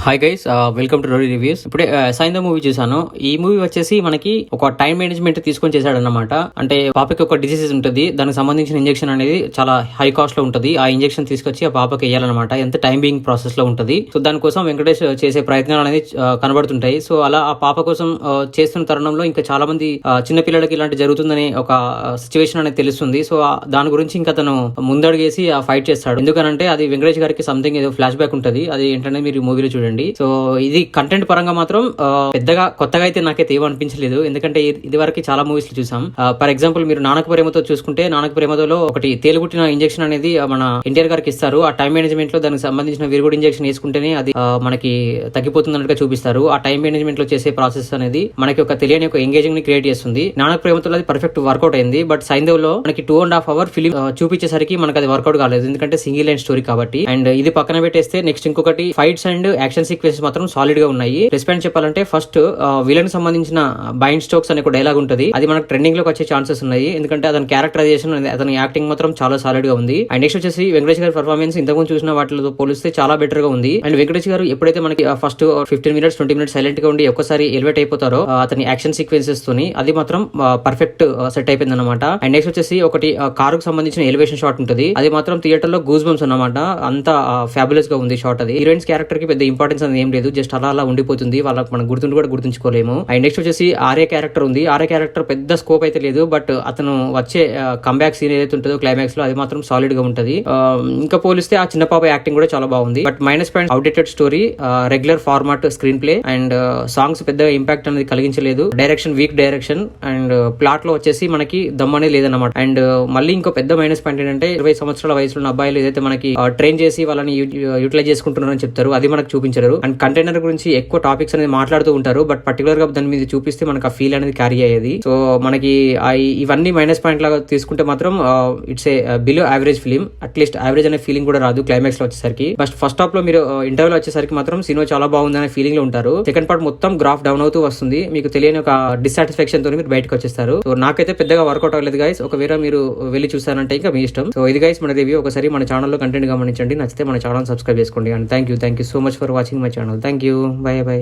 Hi guys, welcome to Rowdy Reviews. ఇప్పుడే సైంద movie చూసాను. ఈ మూవీ వచ్చేసి మనకి ఒక టైం మేనేజ్మెంట్ తీసుకొని చేశాడన్నమాట. అంటే పాపకి ఒక డిసీజ్ ఉంటుంది, దానికి సంబంధించిన ఇంజెక్షన్ అనేది చాలా హై కాస్ట్ లో ఉంటుంది. ఆ ఇంజెక్షన్ తీసుకొచ్చి ఆ పాపకి వేయాలన్నమాట. ఎంత టైం బీయింగ్ ప్రాసెస్ లో ఉంటుంది. సో దానికోసం వెంకటేష్ చేసే ప్రయత్నాలు అనేది కనబడుతుంటాయి. సో అలా ఆ పాప కోసం చేస్తున్న తరుణంలో ఇంకా చాలా మంది చిన్న పిల్లలకి ఇలాంటి జరుగుతుందని ఒక సిచ్యువేషన్ అనేది తెలుస్తుంది. సో దాని గురించి ఇంకా తను ముందడుగేసి ఆ ఫైట్ చేస్తాడు. ఎందుకనంటే అది వెంకటేష్ గారికి సంథింగ్ ఏదో ఫ్లాష్ బ్యాక్ ఉంటుంది. అది ఏంటంటే మీరు మూవీలో చూడండి. సో ఇది కంటెంట్ పరంగా మాత్రం పెద్దగా కొత్తగా అయితే నాకైతే ఏమనిపించలేదు. ఎందుకంటే ఇది వరకు చాలా మూవీస్ చూసాం. ఫర్ ఎగ్జాంపుల్ మీరు నానక ప్రేమతో చూసుకుంటే, నానక ప్రేమతో ఒకటి తేలుగుట్టిన ఇంజెక్షన్ అనేది మన ఎన్టీఆర్ గారికి ఇస్తారు. ఆ టైం మేనేజ్మెంట్ లో దానికి సంబంధించిన విరుగుడు ఇంజెక్షన్ వేసుకుంటేనే అది మనకి తగ్గిపోతున్నట్టుగా చూపిస్తారు. ఆ టైం మేనేజ్మెంట్ లో చేసే ప్రాసెస్ అనేది మనకి ఒక తెలియని ఒక ఎంగేజింగ్ ని క్రియేట్ చేస్తుంది. నానక ప్రేమతో అది పర్ఫెక్ట్ వర్కౌట్ అయింది. బట్ సైంధవ్ లో మనకి 2.5 hours ఫిలిం చూపించేసరికి మనకి అది వర్కౌట్ కాలేదు. ఎందుకంటే సింగిల్ లైన్ స్టోరీ కాబట్టి. అండ్ ఇది పక్కన పెట్టేస్తే నెక్స్ట్ ఇంకొకటి ఫైట్స్ అండ్ యాక్షన్ సీక్వెన్సెస్ మాత్రం సాలిడ్ గా ఉన్నాయి. రెస్పాన్స్ చెప్పాలంటే ఫస్ట్ విలన్ సంబంధించిన బైండ్ స్టోక్స్ అనే ఒక డైలాగ్ ఉంటుంది. అది మనకు ట్రెండింగ్ లోకి వచ్చే ఛాన్సెస్ ఉన్నాయి. ఎందుకంటే అతని క్యారెక్టరైజేషన్, అతని యాక్టింగ్ మాత్రం చాలా సాలిడ్ గా ఉంది. అండ్ నెక్స్ట్ వచ్చేసి వెంకటేష్ గారి పర్ఫార్మెన్స్ ఇంతకుముందు చూసిన వాటితో పోలిస్తే చాలా బెటర్ గా ఉంది. అండ్ వెంకటేష్ గారు ఎప్పుడైతే మనకి ఫస్ట్ 15 minutes 20 minutes సైలెంట్ గా ఉండి ఒక్కసారి ఎలివేట్ అయిపోతారో అతని యాక్షన్ సీక్వెన్సెస్ తోని, అది మాత్రం పర్ఫెక్ట్ సెట్ అయిపోయింది అనమాట. అండ్ నెక్స్ట్ వచ్చేసి ఒకటి కారుకు సంబంధించిన ఎలివేషన్ షాట్ ఉంటుంది. అది మాత్రం థియేటర్ లో గూస్ బంప్స్ అన్నమాట. అంత ఫ్యాబులస్ గా ఉంది షాట్. అది హీరోయిన్స్ క్యారెక్టర్ కి పెద్ద ఇంపార్టెన్స్ అనేది ఏం లేదు, జస్ట్ అలా ఉండిపోతుంది. వాళ్ళకి మనం కూడా గుర్తుంచుకోలేము. అండ్ నెక్స్ట్ వచ్చేసి ఆర్య క్యారెక్టర్ ఉంది. ఆర్య క్యారెక్టర్ పెద్ద స్కోప్ అయితే లేదు, బట్ అతను వచ్చే కంబ్యాక్ సీన్ ఏదైతే ఉంటుందో క్లైమాక్స్ లో, అది మాత్రం సాలిడ్ గా ఉంటది. ఇంకా పోలిస్తే ఆ చిన్న పాప యాక్టింగ్ కూడా చాలా బాగుంది. But minus point outdated story, regular format screen play, and songs పెద్దగా ఇంపాక్ట్ అనేది కలిగించలేదు. Direction weak direction, and plot లో వచ్చేసి మనకి దమ్ అనేది లేదన్నమాట. అండ్ మళ్ళీ ఇంకో పెద్ద మైనస్ పాయింట్ ఏంటంటే 20 సంవత్సరాల వయసులో ఉన్న అబ్బాయిలు ఏదైతే మనకి ట్రైన్ చేసి వాళ్ళని యూటిలైజ్ చేసుకుంటున్నారని చెప్తారు, అది మనకు చూపించారు. అండ్ కంటైనర్ గురించి ఎక్కువ టాపిక్స్ అనేది మాట్లాడుతూ ఉంటారు, బట్ పర్టికులర్ గా దాని మీద చూపిస్తే మనకు ఆ ఫీల్ అనేది క్యారీ అయ్యేది. సో మనకి ఇవన్నీ మైనస్ పాయింట్ లాగా తీసుకుంటే మాత్రం it's a below average film. At least average అనే ఫీలింగ్ కూడా రాదు క్లైమాక్స్ లో వచ్చేసరికి. బట్ ఫస్ట్ హాఫ్ లో మీరు ఇంటర్వ్యూలో వచ్చేసరికి మాత్రం సినిమా చాలా బాగుంది అనే ఫీలింగ్ లో ఉంటారు. సెకండ్ పార్ట్ మొత్తం గ్రాఫ్ డౌన్ అవుతూ వస్తుంది. మీకు తెలియని ఒక డిస్సాటిస్ఫాక్షన్ తో మీరు బయటకు వచ్చేస్తారు. సో నాకైతే పెద్దగా వర్కౌట్ అవ్వలేదు గైస్. ఒకవేళ మీరు వెళ్ళి చూసారంటే ఇంకా మీ ఇష్టం. సో ఇది గైస్ మన రివ్యూ. ఒకసారి మన ఛానల్లో కంటెంట్ గమనించండి. నచ్చితే మన ఛానల్ సబ్స్క్రైబ్ చేసుకోండి. And thank you so much for watching my channel. Thank you. By by.